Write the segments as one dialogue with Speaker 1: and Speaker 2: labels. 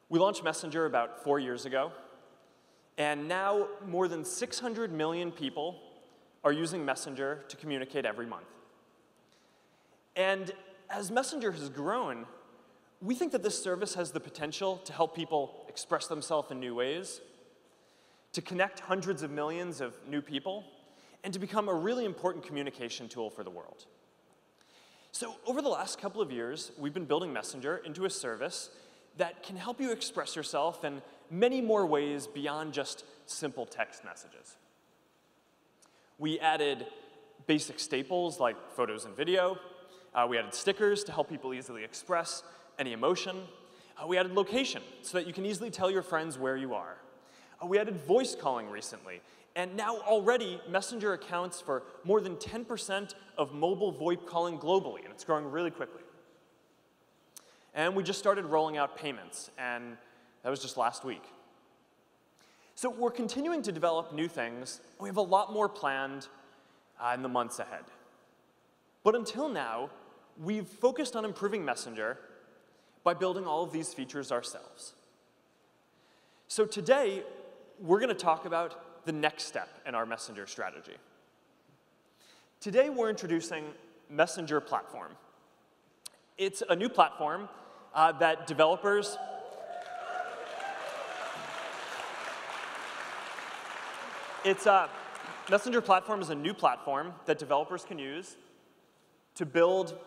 Speaker 1: We launched Messenger about 4 years ago, and now more than 600 million people are using Messenger to communicate every month. And as Messenger has grown, we think that this service has the potential to help people express themselves in new ways, to connect hundreds of millions of new people, and to become a really important communication tool for the world. So over the last couple of years, we've been building Messenger into a service that can help you express yourself in many more ways beyond just simple text messages. We added basic staples like photos and video. We added stickers to help people easily express any emotion. We added location so that you can easily tell your friends where you are. We added voice calling recently. And now already, Messenger accounts for more than 10% of mobile VoIP calling globally, and it's growing really quickly. And we just started rolling out payments, and that was just last week. So we're continuing to develop new things. We have a lot more planned in the months ahead. But until now, we've focused on improving Messenger by building all of these features ourselves. So today, we're going to talk about the next step in our Messenger strategy. Today, we're introducing Messenger Platform. It's a new platform that developers Messenger Platform is a new platform that developers can use to build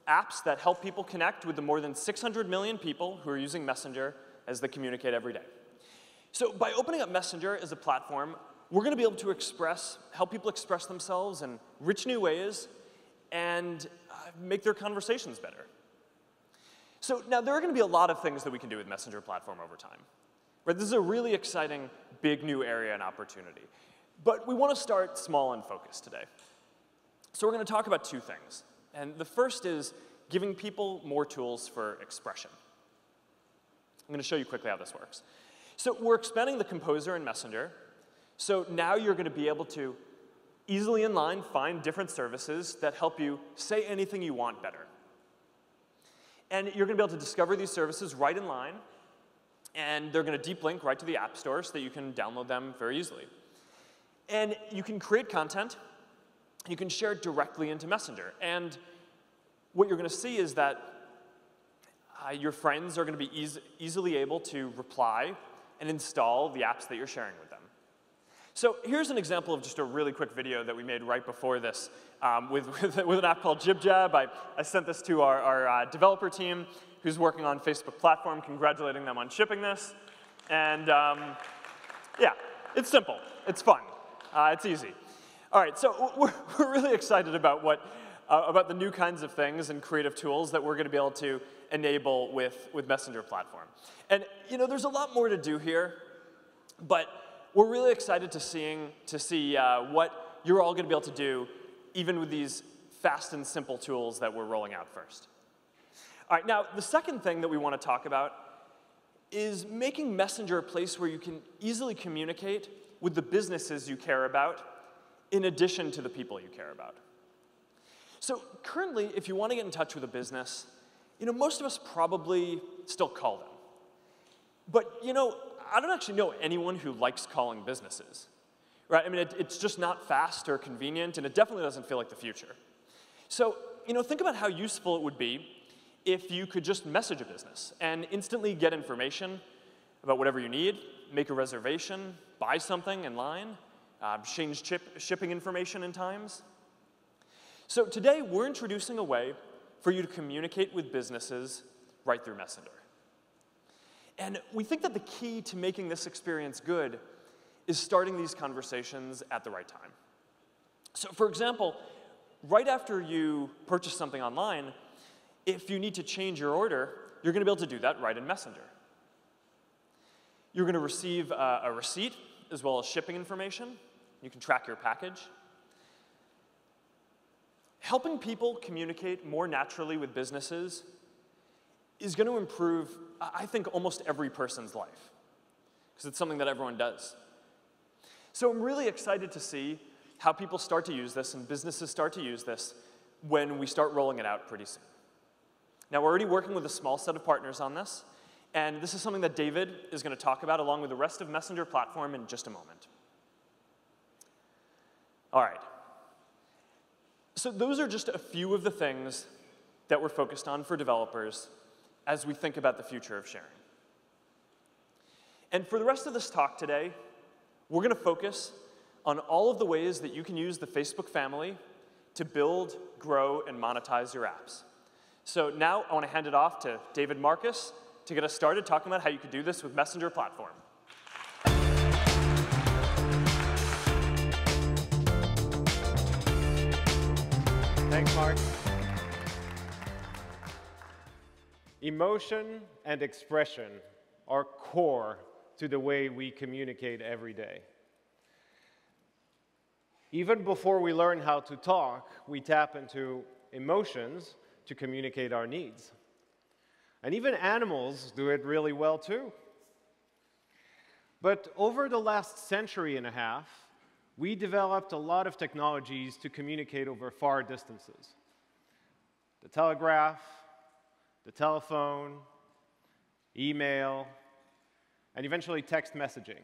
Speaker 1: apps that help people connect with the more than 600 million people who are using Messenger as they communicate every day. So by opening up Messenger as a platform, we're going to be able to help people express themselves in rich new ways and make their conversations better. So now there are going to be a lot of things that we can do with Messenger Platform over time. Right? This is a really exciting, big new area and opportunity. But we want to start small and focused today. So we're going to talk about two things. And the first is giving people more tools for expression. I'm going to show you quickly how this works. So we're expanding the composer in Messenger. So now you're going to be able to easily inline find different services that help you say anything you want better. And you're going to be able to discover these services right in line. And they're going to deep link right to the App Store so that you can download them very easily. And you can create content. You can share it directly into Messenger. And what you're going to see is that your friends are going to be easily able to reply and install the apps that you're sharing with them. So here's an example of just a really quick video that we made right before this with an app called JibJab. I sent this to our developer team who's working on Facebook platform, congratulating them on shipping this. And yeah, it's simple. It's fun. It's easy. All right, so we're really excited about about the new kinds of things and creative tools that we're going to be able to enable with Messenger Platform. And there's a lot more to do here, but we're really excited to see what you're all going to be able to do, even with these fast and simple tools that we're rolling out first. All right, now the second thing that we want to talk about is making Messenger a place where you can easily communicate with the businesses you care about, in addition to the people you care about. So currently, if you want to get in touch with a business, most of us probably still call them. But, I don't actually know anyone who likes calling businesses, right? I mean, it's just not fast or convenient, and it definitely doesn't feel like the future. So, think about how useful it would be if you could just message a business and instantly get information about whatever you need, make a reservation, buy something in line, change shipping information in times. So today, we're introducing a way for you to communicate with businesses right through Messenger. And we think that the key to making this experience good is starting these conversations at the right time. So for example, right after you purchase something online, if you need to change your order, you're going to be able to do that right in Messenger. You're going to receive a receipt as well as shipping information. You can track your package. Helping people communicate more naturally with businesses is going to improve, I think, almost every person's life, because it's something that everyone does. So I'm really excited to see how people start to use this and businesses start to use this when we start rolling it out pretty soon. Now, we're already working with a small set of partners on this, And this is something that David is going to talk about along with the rest of Messenger platform in just a moment. All right. So those are just a few of the things that we're focused on for developers as we think about the future of sharing. And for the rest of this talk today, we're going to focus on all of the ways that you can use the Facebook family to build, grow, and monetize your apps. So now I want to hand it off to David Marcus to get us started talking about how you could do this with Messenger platform.
Speaker 2: Thanks, Mark. Emotion and expression are core to the way we communicate every day. Even before we learn how to talk, we tap into emotions to communicate our needs. And even animals do it really well, too. But over the last century and a half, we developed a lot of technologies to communicate over far distances. The telegraph, the telephone, email, and eventually text messaging.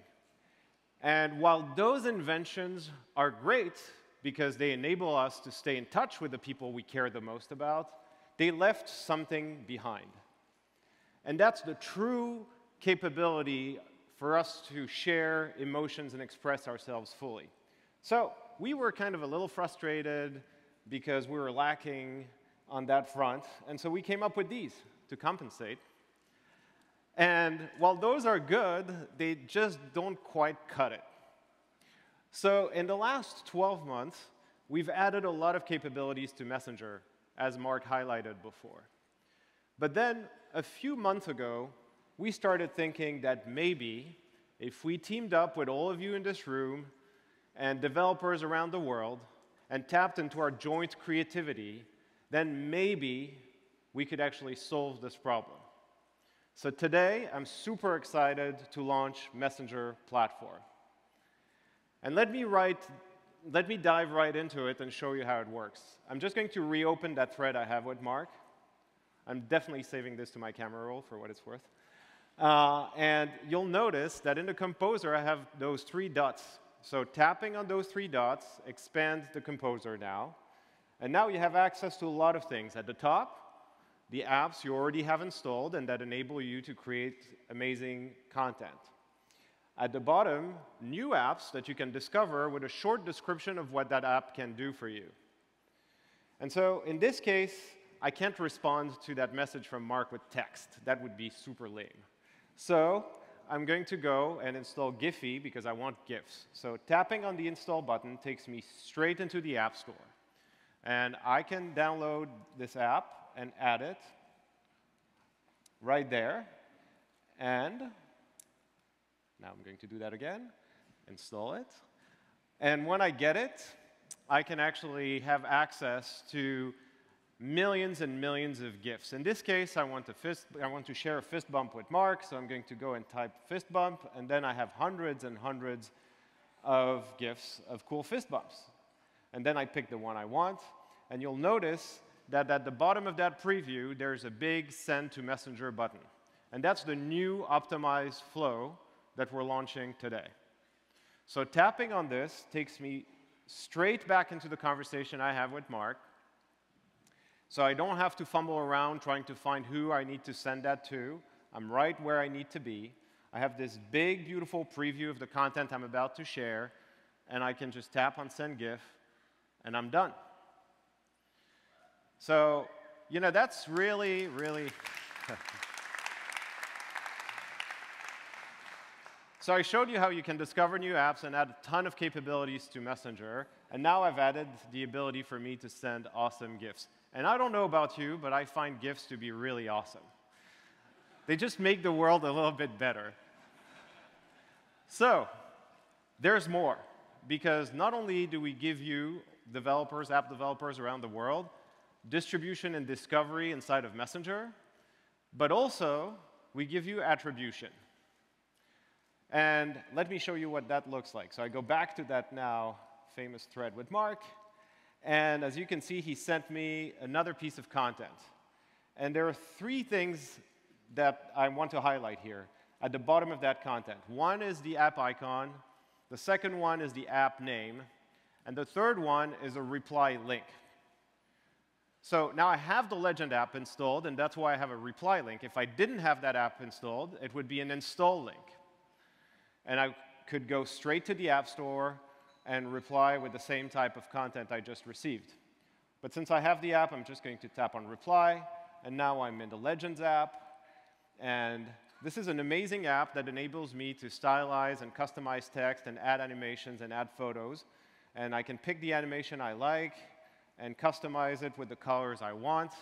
Speaker 2: And while those inventions are great because they enable us to stay in touch with the people we care the most about, they left something behind. And that's the true capability for us to share emotions and express ourselves fully. So we were kind of a little frustrated because we were lacking on that front, and so we came up with these to compensate. And while those are good, they just don't quite cut it. So in the last 12 months, we've added a lot of capabilities to Messenger, as Mark highlighted before. But then, a few months ago, we started thinking that maybe if we teamed up with all of you in this room and developers around the world and tapped into our joint creativity, then maybe we could actually solve this problem. So today, I'm super excited to launch Messenger platform. And let me dive right into it and show you how it works. I'm just going to reopen that thread I have with Mark. I'm definitely saving this to my camera roll for what it's worth. And you'll notice that in the Composer, I have those 3 dots. So tapping on those 3 dots expands the Composer now. And now you have access to a lot of things. At the top, the apps you already have installed and that enable you to create amazing content. At the bottom, new apps that you can discover with a short description of what that app can do for you. And so in this case, I can't respond to that message from Mark with text. That would be super lame. So I'm going to go and install Giphy because I want GIFs. So tapping on the install button takes me straight into the App Store. And I can download this app and add it right there. And now I'm going to do that again, install it. And when I get it, I can actually have access to millions and millions of GIFs. In this case, I want to share a fist bump with Mark, so I'm going to go and type fist bump, and then I have hundreds and hundreds of GIFs of cool fist bumps. And then I pick the one I want, and you'll notice that at the bottom of that preview, there's a big Send to Messenger button. And that's the new optimized flow that we're launching today. So tapping on this takes me straight back into the conversation I have with Mark. So I don't have to fumble around trying to find who I need to send that to. I'm right where I need to be. I have this big, beautiful preview of the content I'm about to share, and I can just tap on Send GIF, and I'm done. So, you know, that's really, really... So I showed you how you can discover new apps and add a ton of capabilities to Messenger, and now I've added the ability for me to send awesome GIFs. And I don't know about you, but I find GIFs to be really awesome. They just make the world a little bit better. So there's more, because not only do we give you developers, app developers around the world, distribution and discovery inside of Messenger, but also we give you attribution. And let me show you what that looks like. So I go back to that now famous thread with Mark, and as you can see, he sent me another piece of content. And there are 3 things that I want to highlight here at the bottom of that content. One is the app icon, the second one is the app name, and the third one is a reply link. So now I have the Legend app installed, and that's why I have a reply link. If I didn't have that app installed, it would be an install link. And I could go straight to the App Store and reply with the same type of content I just received. But since I have the app, I'm just going to tap on reply, and now I'm in the Legends app. And this is an amazing app that enables me to stylize and customize text and add animations and add photos. And I can pick the animation I like and customize it with the colors I want.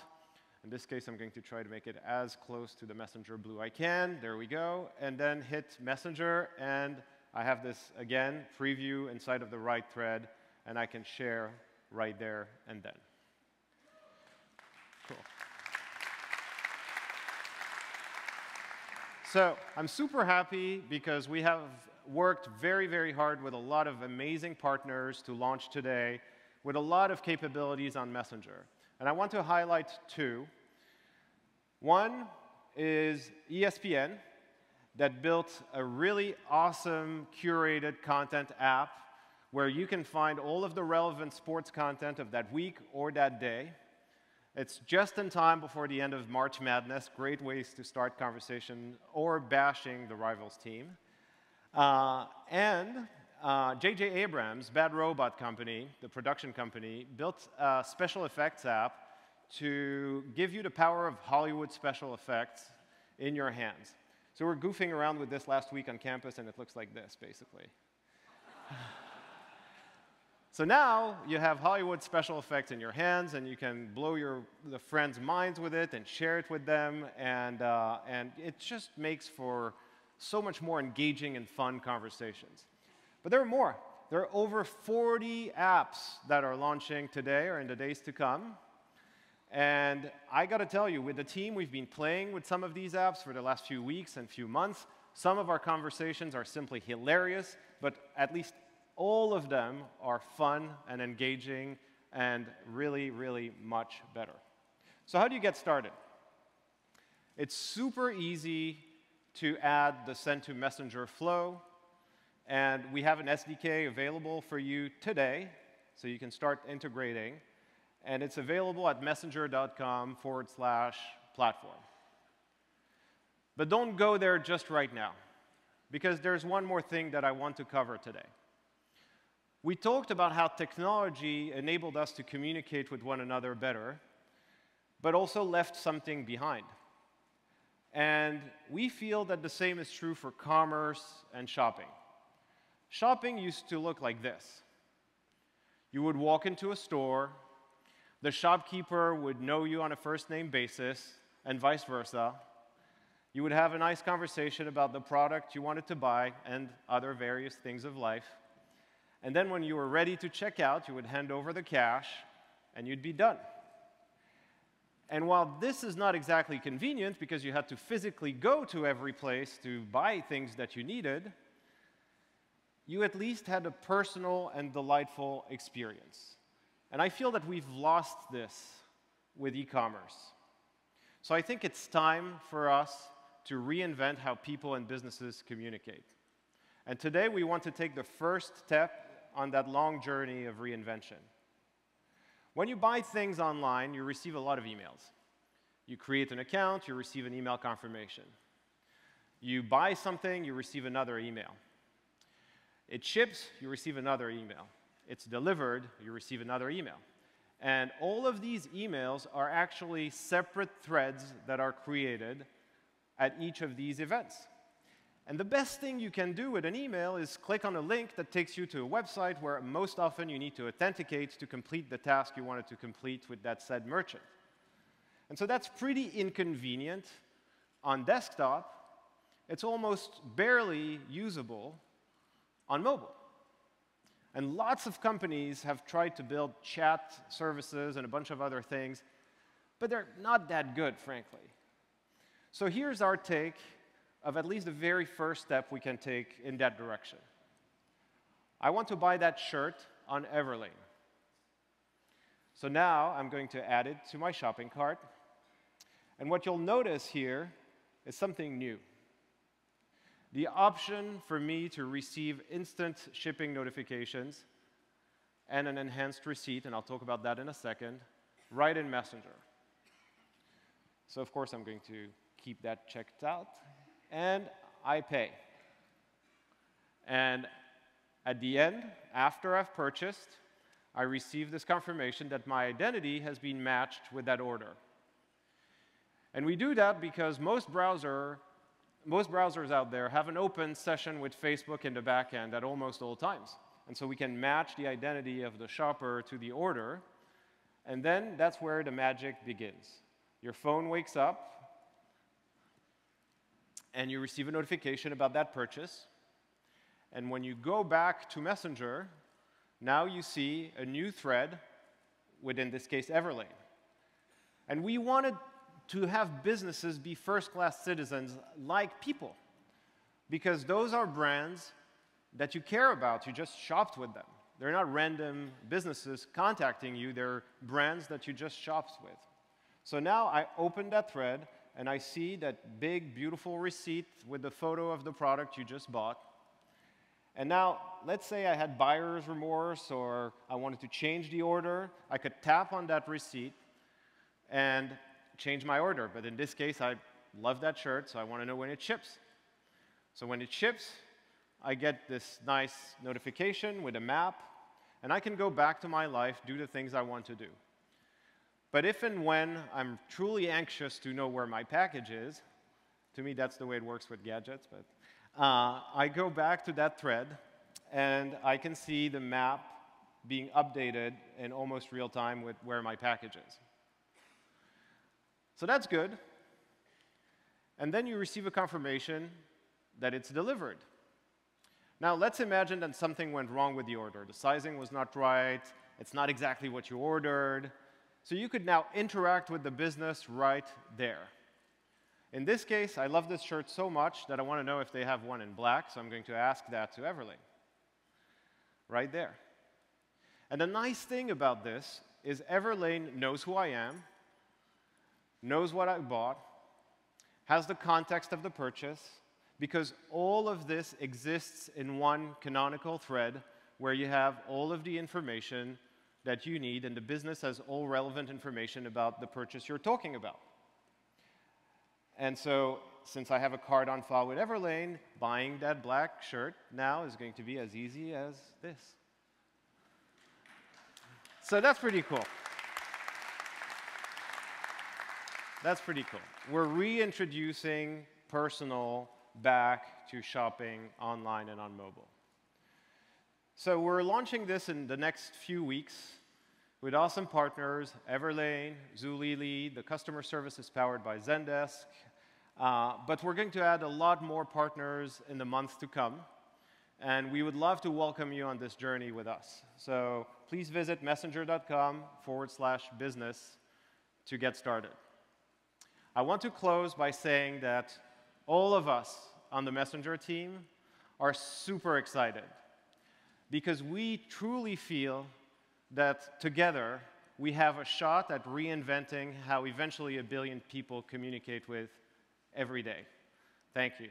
Speaker 2: In this case, I'm going to try to make it as close to the Messenger blue I can. There we go. And then hit Messenger, and I have this, again, preview inside of the right thread, and I can share right there and then. Cool. So I'm super happy because we have worked very, very hard with a lot of amazing partners to launch today with a lot of capabilities on Messenger. And I want to highlight two. One is ESPN that built a really awesome curated content app where you can find all of the relevant sports content of that week or that day. It's just in time before the end of March Madness, great ways to start conversation or bashing the rivals team. J.J. Abrams, Bad Robot Company, the production company, built a special effects app to give you the power of Hollywood special effects in your hands. So we're goofing around with this last week on campus, and it looks like this, basically. So now you have Hollywood special effects in your hands, and you can blow the friends' minds with it and share it with them, and it just makes for so much more engaging and fun conversations. But there are more. There are over 40 apps that are launching today or in the days to come. And I got to tell you, with the team, we've been playing with some of these apps for the last few weeks and few months. Some of our conversations are simply hilarious, but at least all of them are fun and engaging and really, really much better. So how do you get started? It's super easy to add the send to Messenger flow. And we have an SDK available for you today, so you can start integrating. And it's available at messenger.com/platform. But don't go there just right now, because there's one more thing that I want to cover today. We talked about how technology enabled us to communicate with one another better, but also left something behind. And we feel that the same is true for commerce and shopping. Shopping used to look like this. You would walk into a store, the shopkeeper would know you on a first-name basis, and vice versa. You would have a nice conversation about the product you wanted to buy and other various things of life. And then when you were ready to check out, you would hand over the cash, and you'd be done. And while this is not exactly convenient because you had to physically go to every place to buy things that you needed, you at least had a personal and delightful experience. And I feel that we've lost this with e-commerce. So I think it's time for us to reinvent how people and businesses communicate. And today we want to take the first step on that long journey of reinvention. When you buy things online, you receive a lot of emails. You create an account, you receive an email confirmation. You buy something, you receive another email. It ships, you receive another email. It's delivered, you receive another email. And all of these emails are actually separate threads that are created at each of these events. And the best thing you can do with an email is click on a link that takes you to a website where most often you need to authenticate to complete the task you wanted to complete with that said merchant. And so that's pretty inconvenient on desktop. It's almost barely usable on mobile. And lots of companies have tried to build chat services and a bunch of other things, but they're not that good, frankly. So here's our take of at least the very first step we can take in that direction. I want to buy that shirt on Everlane. So now I'm going to add it to my shopping cart. And what you'll notice here is something new. The option for me to receive instant shipping notifications and an enhanced receipt, and I'll talk about that in a second, right in Messenger. So of course I'm going to keep that checked out, and I pay. And at the end, after I've purchased, I receive this confirmation that my identity has been matched with that order. And we do that because most browsers out there have an open session with Facebook in the back end at almost all times. And so we can match the identity of the shopper to the order, and then that's where the magic begins. Your phone wakes up, and you receive a notification about that purchase. And when you go back to Messenger, now you see a new thread with, in this case, Everlane. And we wanted to have businesses be first-class citizens like people, because those are brands that you care about. You just shopped with them. They're not random businesses contacting you. They're brands that you just shopped with. So now I open that thread, and I see that big, beautiful receipt with the photo of the product you just bought. And now, let's say I had buyer's remorse, or I wanted to change the order. I could tap on that receipt and change my order. But in this case, I love that shirt, so I want to know when it ships. So when it ships, I get this nice notification with a map, and I can go back to my life, do the things I want to do. But if and when I'm truly anxious to know where my package is, to me that's the way it works with gadgets, but I go back to that thread, and I can see the map being updated in almost real time with where my package is. So that's good. And then you receive a confirmation that it's delivered. Now, let's imagine that something went wrong with the order. The sizing was not right. It's not exactly what you ordered. So you could now interact with the business right there. In this case, I love this shirt so much that I want to know if they have one in black, so I'm going to ask that to Everlane. Right there. And the nice thing about this is Everlane knows who I am, knows what I bought, has the context of the purchase, because all of this exists in one canonical thread where you have all of the information that you need, and the business has all relevant information about the purchase you're talking about. And so, since I have a card on file with Everlane, buying that black shirt now is going to be as easy as this. So that's pretty cool. That's pretty cool. We're reintroducing personal back to shopping online and on mobile. So we're launching this in the next few weeks with awesome partners, Everlane, Zulily. The customer service is powered by Zendesk. But we're going to add a lot more partners in the months to come. And we would love to welcome you on this journey with us. So please visit messenger.com/business to get started. I want to close by saying that all of us on the Messenger team are super excited because we truly feel that together we have a shot at reinventing how eventually 1 billion people communicate with every day. Thank you.